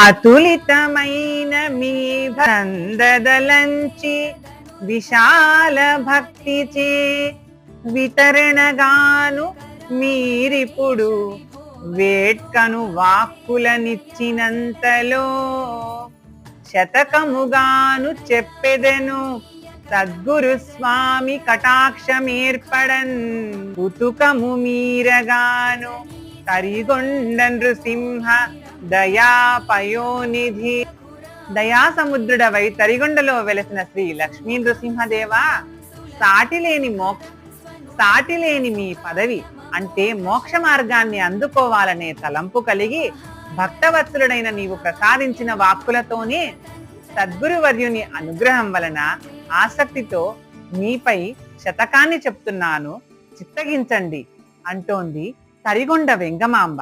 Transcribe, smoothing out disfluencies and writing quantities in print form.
అతులితమైన మీ బందదలంచి విశాల భక్తిచే వితరణగాను మీరిప్పుడు వేట్కను వాక్కులనిచ్చినంతలో శతకముగాను చెప్పెదెను సద్గురు స్వామి కటాక్షమేర్పడన్ ఉతుకము మీరగాను తరిగొండ నృసింహ దయాపయోనిధి. దయాసముద్రుడవై తరిగొండలో వెలసిన శ్రీ లక్ష్మీ నృసింహదేవ, సాటిలేని మీ పదవి అంటే మోక్ష మార్గాన్ని అందుకోవాలనే తలంపు కలిగి భక్తవత్సలుడైన నీవు ప్రసాదించిన వాక్కులతోనే సద్గురువర్యుని అనుగ్రహం వలన ఆసక్తితో మీపై శతకాన్ని చెప్తున్నాను, చిత్తగించండి అంటోంది తరిగొండ వెంగమాంబ.